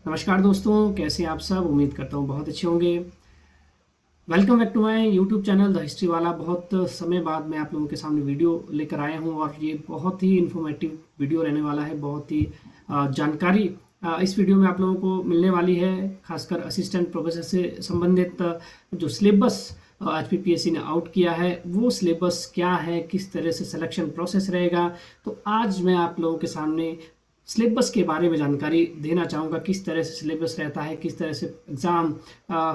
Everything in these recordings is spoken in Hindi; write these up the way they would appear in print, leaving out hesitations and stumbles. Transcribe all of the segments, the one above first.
नमस्कार दोस्तों, कैसे हैं आप सब। उम्मीद करता हूँ बहुत अच्छे होंगे। Welcome back to my YouTube channel the history वाला। बहुत समय बाद मैं आप लोगों के सामने वीडियो लेकर आया हूँ और ये बहुत ही इन्फॉर्मेटिव वीडियो रहने वाला है। बहुत ही जानकारी इस वीडियो में आप लोगों को मिलने वाली है, खासकर असिस्टेंट प्रोफेसर से संबंधित जो सिलेबस HPPSC ने आउट किया है वो सिलेबस क्या है, किस तरह से सिलेक्शन प्रोसेस रहेगा। तो आज मैं आप लोगों के सामने सिलेबस के बारे में जानकारी देना चाहूँगा, किस तरह से सिलेबस रहता है, किस तरह से एग्ज़ाम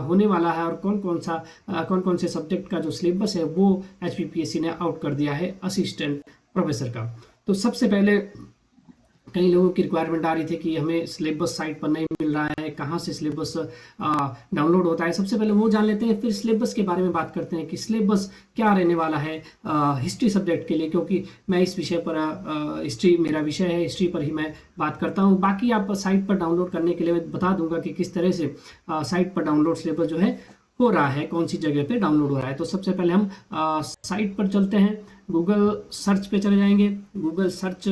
होने वाला है और कौन कौन से सब्जेक्ट का जो सिलेबस है वो HPPSC ने आउट कर दिया है असिस्टेंट प्रोफेसर का। तो सबसे पहले कई लोगों की रिक्वायरमेंट आ रही थी कि हमें सिलेबस साइट पर नहीं मिल रहा है, कहाँ से सिलेबस डाउनलोड होता है। सबसे पहले वो जान लेते हैं, फिर सिलेबस के बारे में बात करते हैं कि सिलेबस क्या रहने वाला है हिस्ट्री सब्जेक्ट के लिए, क्योंकि मैं इस विषय पर हिस्ट्री मेरा विषय है, हिस्ट्री पर ही मैं बात करता हूँ। बाकी आप साइट पर डाउनलोड करने के लिए मैं बता दूंगा कि किस तरह से साइट पर डाउनलोड सिलेबस जो है हो रहा है, कौन सी जगह पे डाउनलोड हो रहा है। तो सबसे पहले हम साइट पर चलते हैं, गूगल सर्च पे चले जाएंगे। गूगल सर्च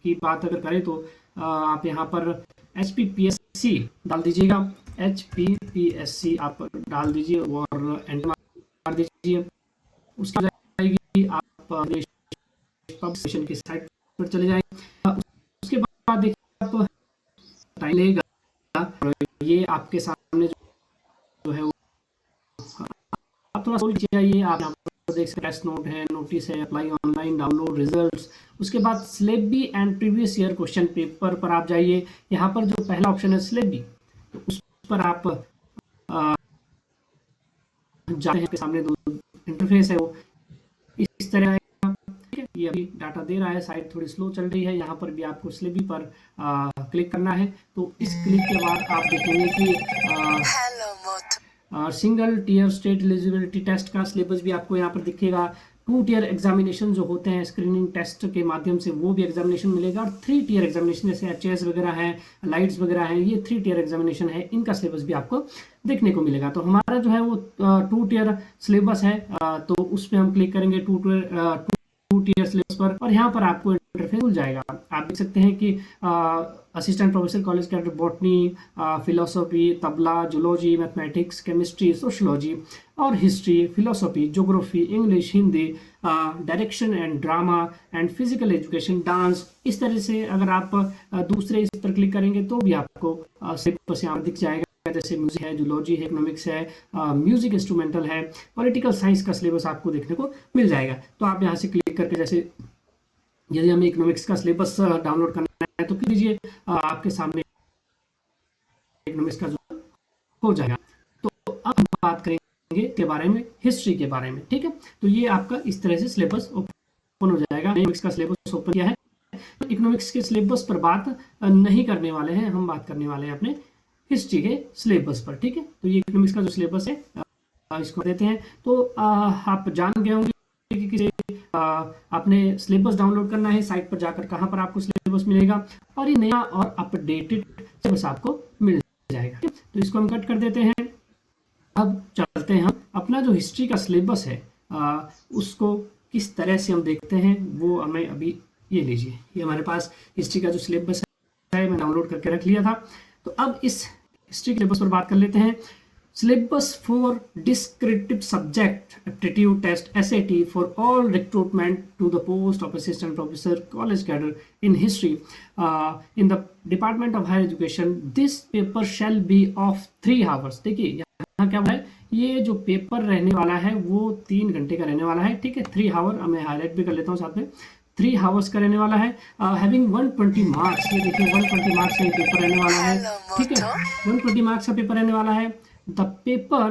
की बात अगर करें तो आप यहाँ पर HPPSC डाल दीजिएगा। HPPSC आप डाल दीजिए और एंटर मार दीजिए। उसके बाद जाएगी आप देश पब्लिकेशन की साइट पर चले जाएंगे। उसके बाद देखिए आप टाइम लेगा, ये आपके सामने जो है आप थोड़ा सोच जाइए। आप यहाँ पर देख सकते हैं, टेस्ट नोट है, नोटिस है, अप्लाई ऑनलाइन, डाउनलोड रिजल्ट्स। उसके बाद syllable and previous year question paper पर आप जाइए। यहाँ पर जो पहला ऑप्शन है सिलेबी, तो उस पर आप जाते हैं। सामने दो इंटरफेस है वो इस तरह आएगा। ठीक है, ये अभी डाटा दे रहा है, साइट थोड़ी स्लो चल रही है। यहाँ पर भी आपको सिलेबी पर क्लिक करना है। तो इस क्लिक के बाद आप देखेंगे कि single tier state eligibility test का सिलेबस भी आपको यहाँ पर दिखेगा। 2 टीयर एग्जामिनेशन जो होते हैं स्क्रीनिंग टेस्ट के माध्यम से, वो भी एग्जामिनेशन मिलेगा। और 3 टीयर एग्जामिनेशन जैसे HS वगैरह है, लाइट्स वगैरह है, ये 3 टीयर एग्जामिनेशन है, इनका सिलेबस भी आपको देखने को मिलेगा। तो हमारा जो है वो 2 टीयर सिलेबस है, तो उस पर हम क्लिक करेंगे 2 टीयर सिलेबस पर और यहाँ पर आपको इंटरफेस खुल जाएगा। आप देख सकते हैं कि असिस्टेंट प्रोफेसर कॉलेज के under botany, philosophy, tabla, zoology, mathematics, chemistry, sociology और history, philosophy, geography, English, Hindi, direction and drama and physical education, dance. इस तरह से अगर आप दूसरे इस पर क्लिक करेंगे तो भी आपको सिलेबस यहाँ दिख जाएगा। जैसे म्यूजिक है, जूलॉजी है, इकोनॉमिक्स है, म्यूजिक इंस्ट्रूमेंटल है, पॉलिटिकल साइंस का सिलेबस आपको देखने को मिल जाएगा। तो आप यहाँ से क्लिक करके, जैसे यदि हमें इकोनॉमिक्स का सिलेबस डाउनलोड करना है तो कीजिए, आपके सामने इकोनॉमिक्स का जो हो जाएगा। तो अब हम बात करेंगे के बारे में, हिस्ट्री के बारे में। ठीक है, तो ये आपका इस तरह से सिलेबस ओपन हो जाएगा। इकोनॉमिक्स का सिलेबस ओपन किया है, तो इकोनॉमिक्स के सिलेबस पर बात नहीं करने वाले हैं, हम बात करने वाले हैं अपने हिस्ट्री के सिलेबस पर। ठीक है, तो ये इकोनॉमिक्स का जो सिलेबस है इसको देते हैं। तो आप जान गए होंगे कि किसे आपने सिलेबस डाउनलोड करना है, साइट पर जाकर कहाँ पर आपको सिलेबस मिलेगा, और ये नया और अपडेटेड सिलेबस आपको मिल जाएगा। तो इसको हम कट कर देते हैं। अब चलते हैं हम अपना जो हिस्ट्री का सिलेबस है उसको किस तरह से हम देखते हैं, वो हमें अभी ये लीजिए, ये हमारे पास हिस्ट्री का जो सिलेबस है मैं डाउनलोड करके रख लिया था। तो अब इस हिस्ट्री के सिलेबस पर बात कर लेते हैं। Syllabus for descriptive subject aptitude test SAT for all recruitment to the post of assistant professor college cadre in history in the Department of Higher Education. This paper shall be of 3 hours. देखिए यहाँ क्या है, ये जो पेपर रहने वाला है वो 3 घंटे का रहने वाला है। ठीक है, 3 आवर मैं हाईलाइट भी कर लेता हूँ साथ में। 3 आवर्स का रहने वाला है। हैविंग 120 मार्क्स, ये देखिए 120 मार्क्स का ये पेपर रहने वाला है। ठीक है, 120 मार्क्स का पेपर रहने वाला है। The paper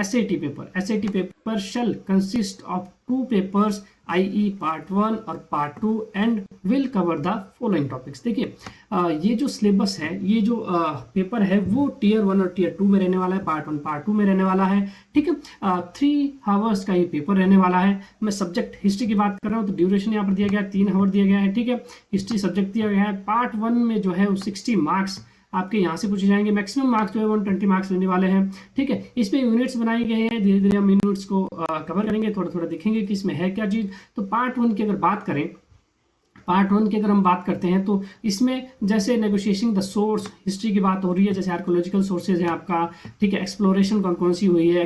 SAT paper shall consist of 2 papers, i.e. part 1 और part 2 and will cover the following topics। देखिए ये जो सिलेबस है, ये जो पेपर है वो टियर 1 और टियर 2 में रहने वाला है, पार्ट 1 पार्ट 2 में रहने वाला है। ठीक है, 3 आवर्स का ये पेपर रहने वाला है। मैं सब्जेक्ट हिस्ट्री की बात कर रहा हूँ, तो ड्यूरेशन यहाँ पर दिया गया है 3 आवर दिया गया है। ठीक है, हिस्ट्री सब्जेक्ट दिया गया है। पार्ट 1 में जो है वो 60 मार्क्स आपके यहाँ से पूछे जाएंगे। मैक्सिमम मार्क्स जो है 120 मार्क्स लेने वाले हैं। ठीक है, इसमें यूनिट्स बनाए गए हैं, धीरे धीरे हम यूनिट्स को कवर करेंगे, थोड़ा थोड़ा देखेंगे कि इसमें है क्या चीज़। तो पार्ट 1 की अगर बात करें पार्ट 1 की अगर हम बात करते हैं तो इसमें जैसे नेगोशिएशन द सोर्स, हिस्ट्री की बात हो रही है, जैसे आर्कोलॉजिकल सोर्सेज है आपका, ठीक है, एक्सप्लोरेशन कौन कौन सी हुई है,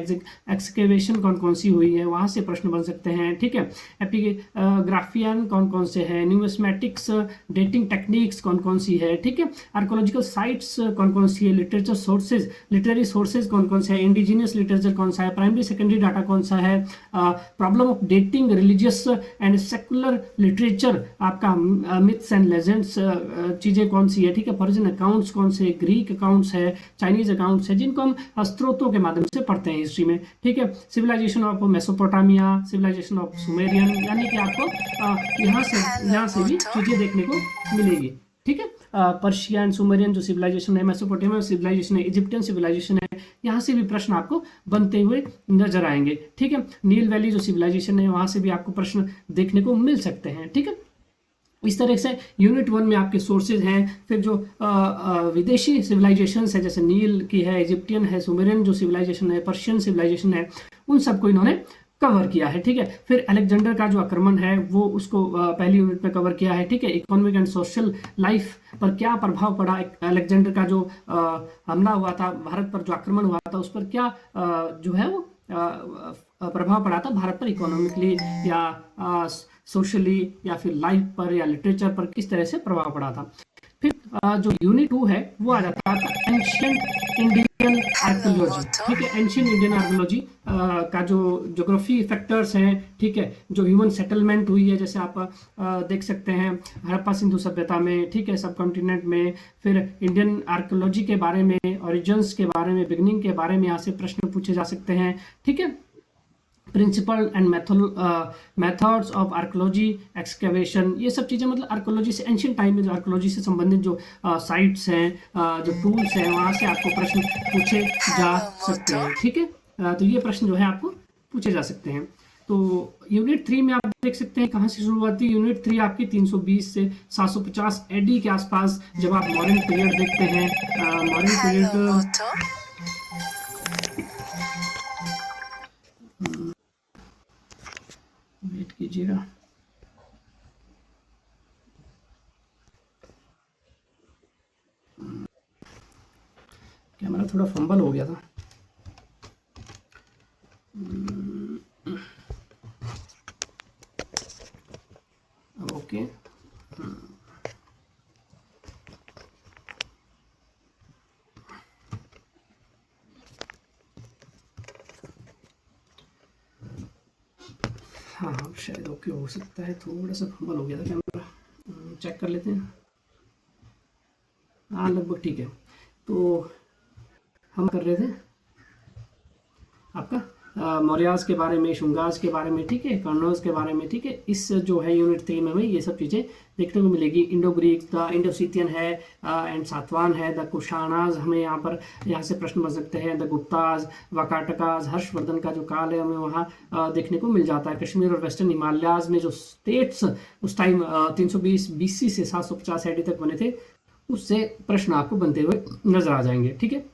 एक्सकेवेशन कौन कौन सी हुई है, वहाँ से प्रश्न बन सकते हैं, ठीक है, एपिग्राफियन कौन कौन से है, न्यूमिस्मेटिक्स डेटिंग टेक्निक्स कौन कौन सी है, ठीक है, आर्कोलॉजिकल साइट्स कौन कौन सी है, लिटरेचर सोर्सेज, लिटरेरी सोर्सेज कौन कौन से है, इंडिजिनियस लिटरेचर कौन सा है, प्राइमरी सेकेंडरी डाटा कौन सा है, problem of dating religious and secular literature, आपका मिथ्स एंड लेजेंड्स चीज़ें कौन सी है, ठीक है, पर्शियन अकाउंट्स कौन से, ग्रीक अकाउंट्स है, चाइनीज अकाउंट्स है, जिनको हम स्त्रोतों के माध्यम से पढ़ते हैं हिस्ट्री में, ठीक है, civilization of Mesopotamia, civilization of Sumerian, यानी कि आपको यहाँ से भी चीज़ें देखने को मिलेगी, ठीक है, पर्शियन सुमेरियन जो सिविलाइजेशन है, मेसोपोटामिया सिविलाइजेशन है, इजिप्टियन सिविलाइजेशन है, यहाँ से भी प्रश्न आपको बनते हुए नजर आएंगे, ठीक है, नील वैली जो सिविलाइजेशन है वहाँ से भी आपको प्रश्न देखने को मिल सकते हैं, ठीक है। इस तरह से यूनिट 1 में आपके सोर्सेज हैं, फिर जो विदेशी सिविलाइजेशंस है जैसे नील की है, इजिप्टियन है, सुमेरियन जो सिविलाइजेशन है, पर्शियन सिविलाइजेशन है, उन सबको इन्होंने कवर किया है, ठीक है। फिर अलेक्जेंडर का जो आक्रमण है वो उसको पहली यूनिट में कवर किया है, ठीक है। इकोनॉमिक एंड सोशल लाइफ पर क्या प्रभाव पड़ा, अलेक्जेंडर का जो हमला हुआ था भारत पर, जो आक्रमण हुआ था उस पर क्या जो है वो प्रभाव पड़ा था भारत पर, इकोनॉमिकली या सोशली या फिर लाइफ पर या लिटरेचर पर किस तरह से प्रभाव पड़ा था। फिर जो यूनिट 2 है वो आ जाता है एंशिएंट इंडियन आर्कियोलॉजी, ठीक है। एंशिएंट इंडियन आर्कियोलॉजी का जो ज्योग्राफी फैक्टर्स हैं, ठीक है, जो ह्यूमन सेटलमेंट हुई है, जैसे आप देख सकते हैं हड़प्पा सिंधु सभ्यता में, ठीक है, सब कॉन्टिनेंट में। फिर इंडियन आर्कियोलॉजी के बारे में, ओरिजिन्स के बारे में, बिगनिंग के बारे में यहाँ से प्रश्न पूछे जा सकते हैं, ठीक है। Principle and methods of archaeology excavation, ये सब चीज़ें मतलब आर्कोलॉजी से, एंशिएंट टाइम में जो आर्कोलॉजी से संबंधित जो साइट्स हैं, जो टूल्स हैं, वहाँ से आपको प्रश्न पूछे जा सकते हैं, ठीक है। तो ये प्रश्न जो है आपको पूछे जा सकते हैं। तो यूनिट 3 में आप देख सकते हैं कहाँ से शुरू होती है। यूनिट 3 आपकी 320 से 750 एडी के आसपास, जब आप मॉडर्न पीरियड देखते हैं, मॉडर्न पीरियड वेट कीजिएगा, कैमरा थोड़ा फंबल हो गया था। ओके, हाँ शायद ओके हो सकता है, थोड़ा सा फंबल हो गया था कैमरा, चेक कर लेते हैं। हाँ लगभग ठीक है। तो हम कर रहे थे आपका मौर्यास के बारे में, शुंगास के बारे में, ठीक है, कर्नौज के बारे में, ठीक है। इस जो है यूनिट 3 में हमें ये सब चीज़ें देखने को मिलेगी। इंडो ग्रीक, द इंडोसीथियन है एंड सातवान है, द कुशानाज, हमें यहाँ से प्रश्न बन सकते हैं, द गुप्ताज, वाकाटकाज, हर्षवर्धन का जो काल है हमें वहाँ देखने को मिल जाता है। कश्मीर और वेस्टर्न हिमालयाज में जो स्टेट्स उस टाइम 320 BC से 750 AD तक बने थे, उससे प्रश्न आपको बनते हुए नजर आ जाएंगे, ठीक है।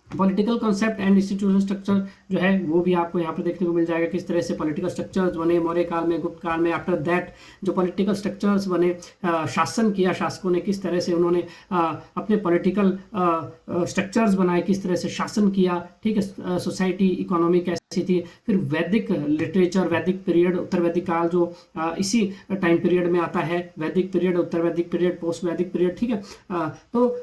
Political concept and institutional structure जो है वो भी आपको यहाँ पर देखने को मिल जाएगा, किस तरह से पॉलिटिकल स्ट्रक्चर्स बने मौर्य काल में, गुप्त काल में। आफ्टर दैट जो पॉलिटिकल स्ट्रक्चर्स बने, शासन किया शासकों ने, किस तरह से उन्होंने अपने पॉलिटिकल स्ट्रक्चर्स बनाए, किस तरह से शासन किया, ठीक है। सोसाइटी, इकोनॉमी कैसी थी। फिर वैदिक लिटरेचर, वैदिक पीरियड, उत्तर वैदिक काल जो इसी टाइम पीरियड में आता है, वैदिक पीरियड, उत्तर वैदिक पीरियड, पोस्ट वैदिक पीरियड, ठीक है। तो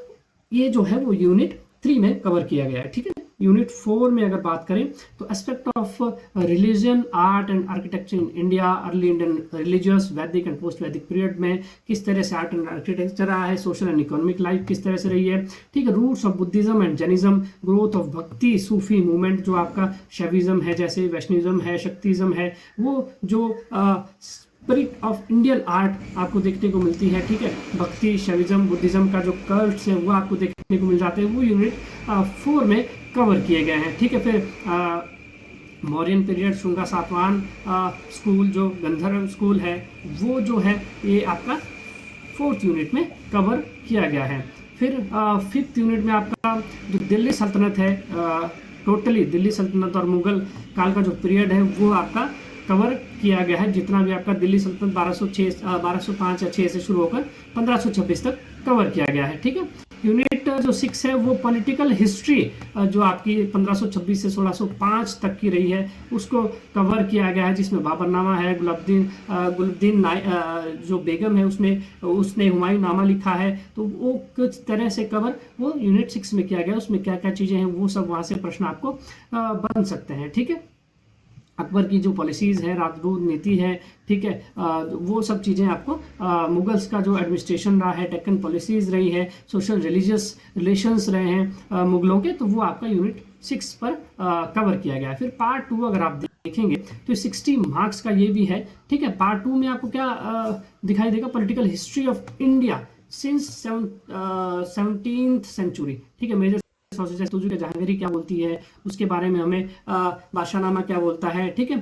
ये जो है वो यूनिट 3 में कवर किया गया है, ठीक है। यूनिट 4 में अगर बात करें तो aspect of religion, art and architecture in India, early Indian religious, वैदिक एंड पोस्ट वैदिक पीरियड में किस तरह से आर्ट एंड आर्किटेक्चर रहा है, सोशल एंड इकोनॉमिक लाइफ किस तरह से रही है, ठीक है। Roots of Buddhism and Jainism, growth of bhakti, Sufi movement, जो आपका शैविज्म है, जैसे वैष्णविज्म है, शक्तिज्म है, वो जो स्पिरिट ऑफ इंडियन आर्ट आपको देखने को मिलती है, ठीक है। भक्ति, शैविज्म, बुद्धिज्म का जो कल्ट्स है वो आपको देखने को मिल जाते हैं, वो यूनिट 4 में कवर किए गए हैं, ठीक है। फिर मौर्यन पीरियड, शुंगा सातवाहन स्कूल, जो गंधर्व स्कूल है, वो जो है ये आपका 4th यूनिट में कवर किया गया है। फिर 5th यूनिट में आपका जो दिल्ली सल्तनत है, टोटली दिल्ली सल्तनत और मुगल काल का जो पीरियड है वो आपका कवर किया गया है, जितना भी आपका दिल्ली सल्तनत 1205 या 6 से शुरू होकर 1526 तक कवर किया गया है। ठीक है, यूनिट जो 6 है वो पॉलिटिकल हिस्ट्री जो आपकी 1526 से 1605 तक की रही है उसको कवर किया गया है, जिसमें बाबरनामा है, गुलब्दीन जो बेगम है उसने हुमायूं नामा लिखा है। तो वो कुछ तरह से कवर वो यूनिट 6 में किया गया, उसमें क्या क्या चीज़ें हैं वो सब वहाँ से प्रश्न आपको बन सकते हैं। ठीक है, अकबर की जो पॉलिसीज़ है, राजदूत नीति है, ठीक है, वो सब चीज़ें आपको मुगल्स का जो एडमिनिस्ट्रेशन रहा है, डेक्कन पॉलिसीज़ रही है, सोशल रिलीजियस रिलेशंस रहे हैं मुगलों के, तो वो आपका यूनिट 6 पर कवर किया गया है। फिर पार्ट 2 अगर आप देखेंगे तो 60 मार्क्स का ये भी है। ठीक है, पार्ट 2 में आपको क्या दिखाई देगा, political history of India since 17th century. ठीक है, मेजर सोर्सेज तुझे जहांगीरी क्या बोलती है उसके बारे में हमें बादशाहनामा क्या बोलता है। ठीक है,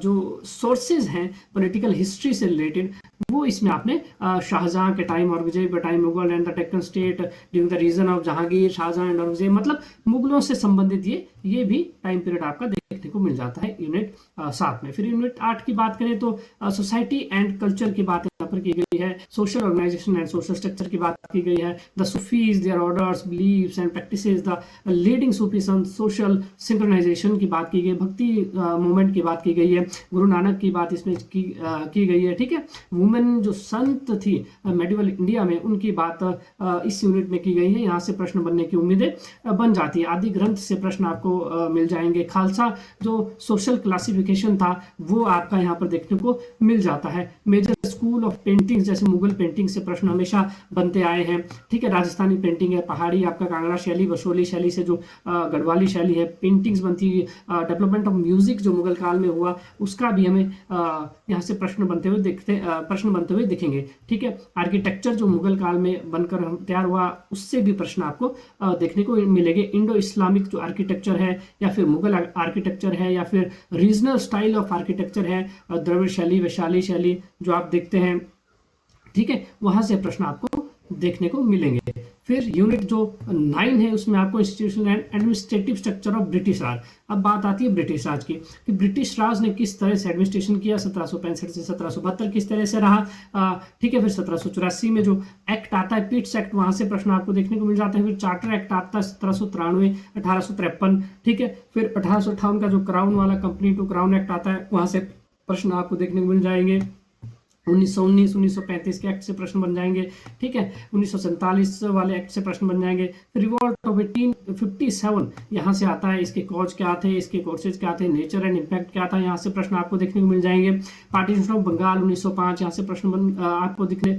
जो सोर्सेज हैं पॉलिटिकल हिस्ट्री से रिलेटेड वो इसमें आपने शाहजहां के टाइम, औरंगजेब के time, Mughal and the Deccan state during the reign of Jahangir, Shahjahan and Aurangzeb, मतलब मुगलों से संबंधित ये भी टाइम पीरियड आपका देखने को मिल जाता है यूनिट 7 में। फिर यूनिट 8 की बात करें तो सोसाइटी एंड कल्चर की बात यहाँ पर की गई है, social organization and social structure की बात की गई है, the Sufis, their orders, beliefs and practices, the leading Sufism, social synchronization की बात की गई, भक्ति मूवमेंट की बात की गई है, गुरु नानक की बात इसमें की गई है। ठीक है, वुमेन जो संत थी मेडिवल इंडिया में उनकी बात इस यूनिट में की गई है, यहाँ से प्रश्न बनने की उम्मीदें बन जाती है। आदि ग्रंथ से प्रश्न आपको मिल जाएंगे। खालसा जो सोशल क्लासिफिकेशन था वो आपका यहाँ पर देखने को मिल जाता है। मेजर स्कूल ऑफ पेंटिंग जैसे मुगल पेंटिंग से प्रश्न हमेशा बनते आए हैं। ठीक है, राजस्थानी पेंटिंग है, पहाड़ी आपका कांगड़ा शैली, वसोली शैली से जो गढ़वाली शैली है, पेंटिंग्स बनती है। डेवलपमेंट ऑफ म्यूजिक जो मुगल काल में हुआ उसका भी हमें यहाँ से प्रश्न बनते हुए दिखेंगे। ठीक है, आर्किटेक्चर जो मुगल काल में बनकर तैयार हुआ उससे भी प्रश्न आपको देखने को मिलेंगे। इंडो इस्लामिक जो आर्किटेक्चर है या फिर मुगल आर्किटेक्चर है या फिर रीजनल स्टाइल ऑफ आर्किटेक्चर है, द्रविड़ शैली, वैशाली शैली जो आप देखते हैं। ठीक है, वहां से प्रश्न आपको देखने को मिलेंगे। फिर यूनिट जो 9 है उसमें आपको institutional and administrative structure of British Raj. अब बात आती है ब्रिटिश राज की कि ब्रिटिश राज ने किस तरह से एडमिनिस्ट्रेशन किया 1765 से 1772 किस तरह से रहा। ठीक है, फिर 1784 में जो एक्ट आता है पिट्स एक्ट, वहां से प्रश्न आपको देखने को मिल जाता है। फिर चार्टर एक्ट आता है 1793, 1853। ठीक है, फिर 1858 का जो क्राउन वाला कंपनी टू क्राउन एक्ट आता है वहां से प्रश्न आपको देखने को मिल जाएंगे। 1919 1935 के एक्ट से प्रश्न बन जाएंगे। ठीक है, 1947 वाले एक्ट से प्रश्न बन जाएंगे। रिवॉल्ट ऑफ 1857 यहाँ से आता है, इसके कॉज क्या थे, इसके कोर्सेज क्या थे, नेचर एंड इम्पैक्ट क्या था, यहाँ से प्रश्न आपको देखने को मिल जाएंगे। पार्टीशन ऑफ बंगाल 1905 यहाँ से प्रश्न आपको दिखने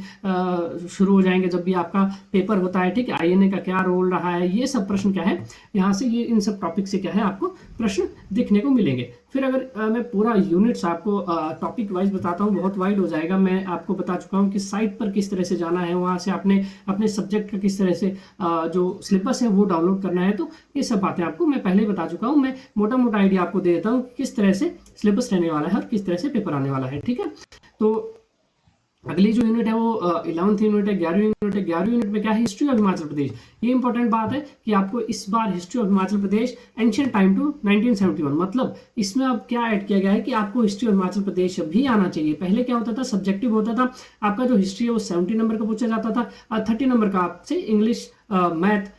शुरू हो जाएंगे जब भी आपका पेपर होता है। ठीक है, आईएनए का क्या रोल रहा है, ये सब प्रश्न क्या है यहाँ से, ये इन सब टॉपिक से क्या है आपको प्रश्न देखने को मिलेंगे। फिर अगर मैं पूरा यूनिट्स आपको टॉपिक वाइज बताता हूँ बहुत वाइड हो जाएगा। मैं आपको बता चुका हूँ कि साइट पर किस तरह से जाना है, वहाँ से आपने अपने सब्जेक्ट का किस तरह से जो सिलेबस है वो डाउनलोड करना है। तो ये सब बातें आपको मैं पहले ही बता चुका हूँ। मैं मोटा मोटा आइडिया आपको दे देता हूँ किस तरह से सिलेबस रहने वाला है और किस तरह से पेपर आने वाला है। ठीक है, तो अगली जो यूनिट है वो 11th यूनिट है, 11वीं यूनिट है। 11वीं यूनिट में क्या है, हिस्ट्री ऑफ हिमाचल प्रदेश। ये इंपॉर्टेंट बात है कि आपको इस बार history of Himachal Pradesh ancient time to 1971, मतलब इसमें अब क्या ऐड किया गया है कि आपको हिस्ट्री ऑफ हिमाचल प्रदेश भी आना चाहिए। पहले क्या होता था, सब्जेक्टिव होता था आपका जो हिस्ट्री है वो 70 नंबर का पूछा जाता था और 30 नंबर का आपसे इंग्लिश, मैथ,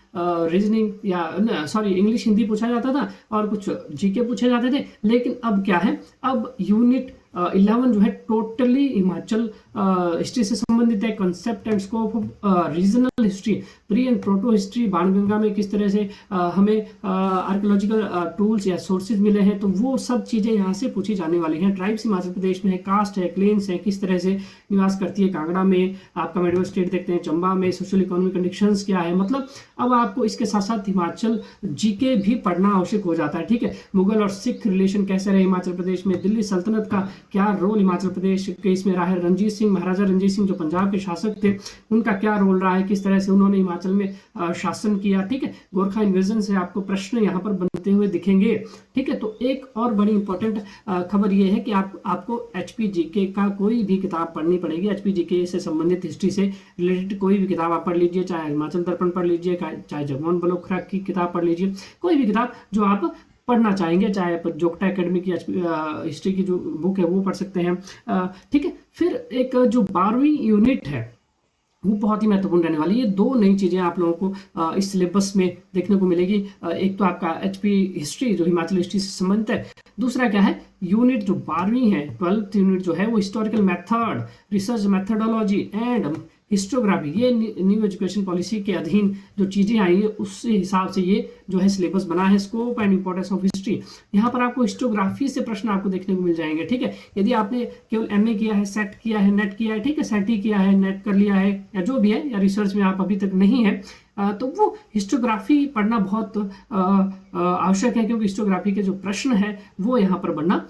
रीजनिंग या सॉरी इंग्लिश हिंदी पूछा जाता था और कुछ जीके पूछे जाते थे। लेकिन अब क्या है, अब यूनिट 11 जो है टोटली हिमाचल हिस्ट्री से संबंधित है। Concept and scope of regional history, pre and proto history, Banganga में किस तरह से हमें आर्कियोलॉजिकल टूल्स या सोर्सेज मिले हैं, तो वो सब चीज़ें यहाँ से पूछी जाने वाली हैं। ट्राइब्स हिमाचल प्रदेश में है, कास्ट है, क्लेन्स है, किस तरह से निवास करती है, कांगड़ा में आपका मेडिकल स्टेट देखते हैं, चंबा में सोशल इकोनॉमिक कंडीशंस क्या है। मतलब अब आपको इसके साथ साथ हिमाचल जीके भी पढ़ना आवश्यक हो जाता है। ठीक है, मुगल और सिख रिलेशन कैसे रहे हिमाचल प्रदेश में, दिल्ली सल्तनत का क्या रोल हिमाचल प्रदेश के इसमें रहा है, रणजीत सिंह, महाराजा रणजीत सिंह जो पंजाब के शासक थे उनका क्या रोल रहा है, किस तरह से उन्होंने हिमाचल में शासन किया। ठीक है, गोरखा इन्वेजन से आपको प्रश्न यहाँ पर बनते हुए दिखेंगे। ठीक है, तो एक और बड़ी इंपॉर्टेंट खबर ये है कि आपको HPGK का कोई भी किताब पढ़नी पड़ेगी। HPGK से संबंधित हिस्ट्री से रिलेटेड कोई भी किताब आप पढ़ लीजिए, चाहे हिमाचल दर्पण पढ़ लीजिए, चाहे जगमोहन बलोखरा की किताब पढ़ लीजिए, कोई भी किताब जो आप पढ़ना चाहेंगे, चाहे आप जोग्टा एकेडमी की हिस्ट्री की जो बुक है वो पढ़ सकते हैं। ठीक है, फिर एक जो 12वीं यूनिट है वो बहुत ही महत्वपूर्ण रहने वाली है। ये दो नई चीज़ें आप लोगों को इस सिलेबस में देखने को मिलेगी। एक तो आपका एचपी हिस्ट्री जो हिमाचल हिस्ट्री से संबंधित है, दूसरा क्या है, यूनिट जो 12वीं है, 12th यूनिट जो है वो historical method, research methodology and historiography, ये न्यू एजुकेशन पॉलिसी के अधीन जो चीज़ें आई है उस हिसाब से ये जो है सिलेबस बना है। Scope and importance of history, यहाँ पर आपको हिस्टोग्राफी से प्रश्न आपको देखने को मिल जाएंगे। ठीक है, यदि आपने केवल एमए किया है, सेट किया है, नेट किया है, ठीक है, सेट ही किया है, नेट कर लिया है या जो भी है, या रिसर्च में आप अभी तक नहीं है, तो वो हिस्टोग्राफी पढ़ना बहुत आवश्यक है, क्योंकि हिस्टोग्राफी के जो प्रश्न है वो यहाँ पर बनना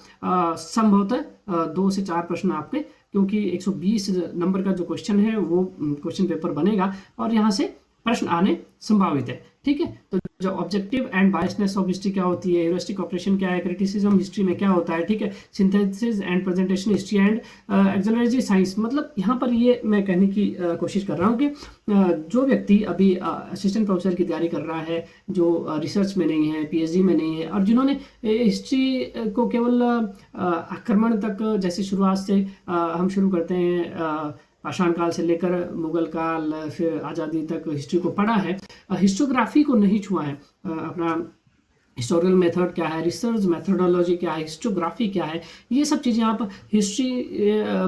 संभवतः 2 से 4 प्रश्न आपके, क्योंकि 120 नंबर का जो क्वेश्चन है वो क्वेश्चन पेपर बनेगा और यहाँ से प्रश्न आने संभावित है। ठीक है, तो जो objective and biasness of history क्या होती है, ह्यूरिस्टिक ऑपरेशन क्या है, क्रिटिसिज्म हिस्ट्री में क्या होता है, ठीक है, synthesis and presentation history and axiology science, मतलब यहाँ पर ये मैं कहने की कोशिश कर रहा हूँ कि जो व्यक्ति अभी असिस्टेंट प्रोफेसर की तैयारी कर रहा है, जो रिसर्च में नहीं है, पीएचडी में नहीं है, और जिन्होंने हिस्ट्री को केवल आक्रमण तक, जैसे शुरुआत से हम शुरू करते हैं पाषाण काल से लेकर मुगल काल फिर आज़ादी तक हिस्ट्री को पढ़ा है, हिस्टोग्राफी को नहीं छुआ है, अपना हिस्टोरिकल मेथड क्या है, रिसर्च मेथडोलॉजी क्या है, हिस्टोग्राफी क्या है, ये सब चीज़ें आप हिस्ट्री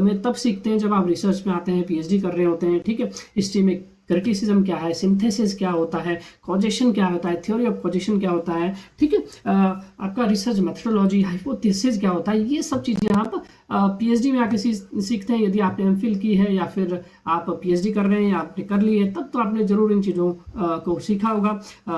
में तब सीखते हैं जब आप रिसर्च में आते हैं, पीएचडी कर रहे होते हैं। ठीक है, हिस्ट्री में क्रिटिसिज्म क्या है, सिंथेसिस क्या होता है, कॉजेशन क्या होता है, थ्योरी ऑफ कॉजेशन क्या होता है, ठीक है, आपका रिसर्च मेथडोलॉजी, हाइपोथेसिस क्या होता है, ये सब चीज़ें आप पीएचडी में आके सीखते हैं। यदि आपने एमफिल की है या फिर आप पीएचडी कर रहे हैं या आपने कर ली है, तब तो आपने जरूर इन चीज़ों को सीखा होगा,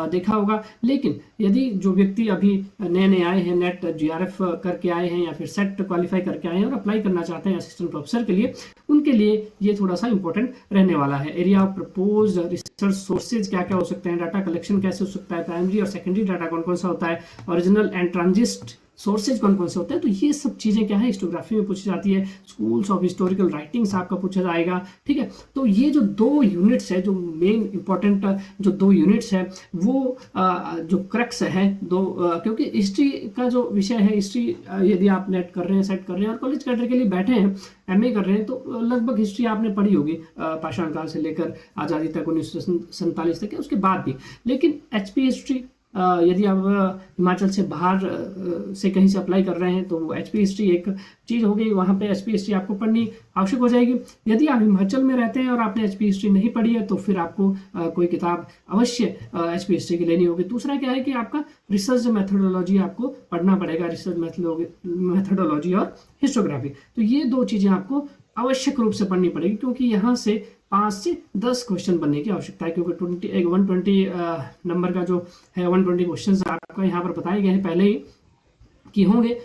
देखा होगा। लेकिन यदि जो व्यक्ति अभी नए नए आए हैं, नेट जीआरएफ करके आए हैं या फिर सेट क्वालिफाई करके आए हैं और अप्लाई करना चाहते हैं असिस्टेंट प्रोफेसर के लिए, उनके लिए ये थोड़ा सा इंपॉर्टेंट रहने वाला है। Area of propose research sources क्या क्या हो सकते हैं, डाटा कलेक्शन कैसे हो सकता है, प्राइमरी और सेकेंडरी डाटा कौन कौन सा होता है, ओरिजिनल एंड ट्रांजिस्ट सोर्सेज कौन कौन से होते हैं, तो ये सब चीज़ें क्या है हिस्टोग्राफी में पूछी जाती है। स्कूल्स ऑफ हिस्टोरिकल राइटिंग्स आपका पूछा जाएगा। ठीक है, तो ये जो 2 यूनिट्स है, जो मेन इंपॉर्टेंट जो 2 यूनिट्स है, वो जो क्रक्स है क्योंकि हिस्ट्री का जो विषय है, हिस्ट्री यदि आप नेट कर रहे हैं, सेट कर रहे हैं और कॉलेज कैडर के लिए बैठे हैं, एमए कर रहे हैं, तो लगभग हिस्ट्री आपने पढ़ी होगी पाषाण काल से लेकर आज़ादी तक 1947 तक, उसके बाद भी। लेकिन एचपी हिस्ट्री यदि आप हिमाचल से बाहर से कहीं से अप्लाई कर रहे हैं तो वो एचपी हिस्ट्री एक चीज़ हो गई, वहाँ पे एचपी हिस्ट्री आपको पढ़नी आवश्यक हो जाएगी। यदि आप हिमाचल में रहते हैं और आपने एचपी हिस्ट्री नहीं पढ़ी है तो फिर आपको कोई किताब अवश्य एचपी हिस्ट्री की लेनी होगी। दूसरा क्या है कि आपका रिसर्च मेथडोलॉजी आपको पढ़ना पड़ेगा, रिसर्च मेथडोलॉजी और हिस्टोग्राफी। तो ये 2 चीज़ें आपको आवश्यक रूप से पढ़नी पड़ेगी, क्योंकि यहाँ से 5 से 10 क्वेश्चन बनने की आवश्यकता है, क्योंकि 120 नंबर का जो है 120 क्वेश्चन आपको यहाँ पर बताए गए हैं पहले ही कि होंगे।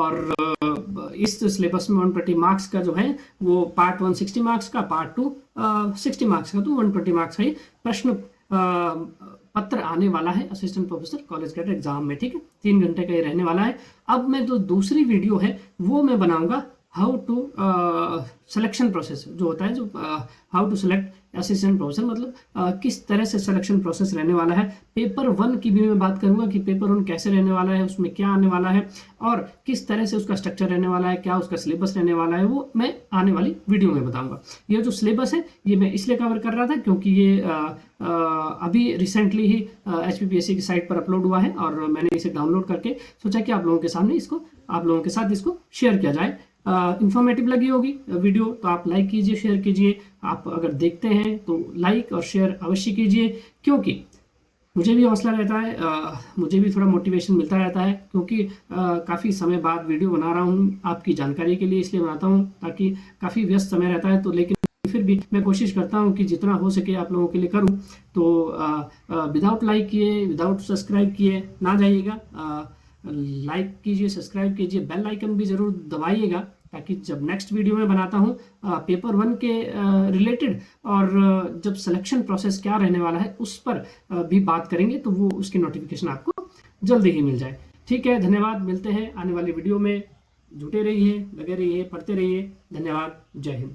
और इस सिलेबस में 120 मार्क्स का जो है वो पार्ट 1 60 मार्क्स का, पार्ट 2 60 मार्क्स का, तो 120 मार्क्स का ही प्रश्न पत्र आने वाला है assistant professor college cadre exam में। ठीक है, 3 घंटे का ये रहने वाला है। अब मैं जो दूसरी वीडियो है वो मैं बनाऊंगा हाउ टू सिलेक्शन प्रोसेस जो होता है, जो how to select assistant professor, मतलब किस तरह से सिलेक्शन प्रोसेस रहने वाला है। पेपर 1 की भी मैं बात करूंगा कि पेपर 1 कैसे रहने वाला है, उसमें क्या आने वाला है और किस तरह से उसका स्ट्रक्चर रहने वाला है, क्या उसका सिलेबस रहने वाला है, वो मैं आने वाली वीडियो में बताऊंगा। ये जो सिलेबस है ये मैं इसलिए कवर कर रहा था क्योंकि ये अभी रिसेंटली ही HPPSC की साइट पर अपलोड हुआ है और मैंने इसे डाउनलोड करके सोचा कि आप लोगों के सामने इसको, आप लोगों के साथ इसको शेयर किया जाए। इन्फॉर्मेटिव लगी होगी वीडियो तो आप लाइक कीजिए, शेयर कीजिए। आप अगर देखते हैं तो लाइक और शेयर अवश्य कीजिए, क्योंकि मुझे भी हौसला रहता है, मुझे भी थोड़ा मोटिवेशन मिलता रहता है, क्योंकि काफ़ी समय बाद वीडियो बना रहा हूँ आपकी जानकारी के लिए, इसलिए बनाता हूँ ताकि काफ़ी व्यस्त समय रहता है, तो लेकिन फिर भी मैं कोशिश करता हूँ कि जितना हो सके आप लोगों के लिए करूँ। तो विदाउट लाइक किए, विदाउट सब्सक्राइब किए ना जाइएगा, लाइक कीजिए, सब्सक्राइब कीजिए, बेल आइकन भी ज़रूर दबाइएगा, ताकि जब नेक्स्ट वीडियो में बनाता हूँ पेपर 1 के रिलेटेड और जब सिलेक्शन प्रोसेस क्या रहने वाला है उस पर भी बात करेंगे तो वो उसकी नोटिफिकेशन आपको जल्दी ही मिल जाए। ठीक है, धन्यवाद। मिलते हैं आने वाली वीडियो में। जुटे रहिए, लगे रहिए, पढ़ते रहिए। धन्यवाद। जय हिंद।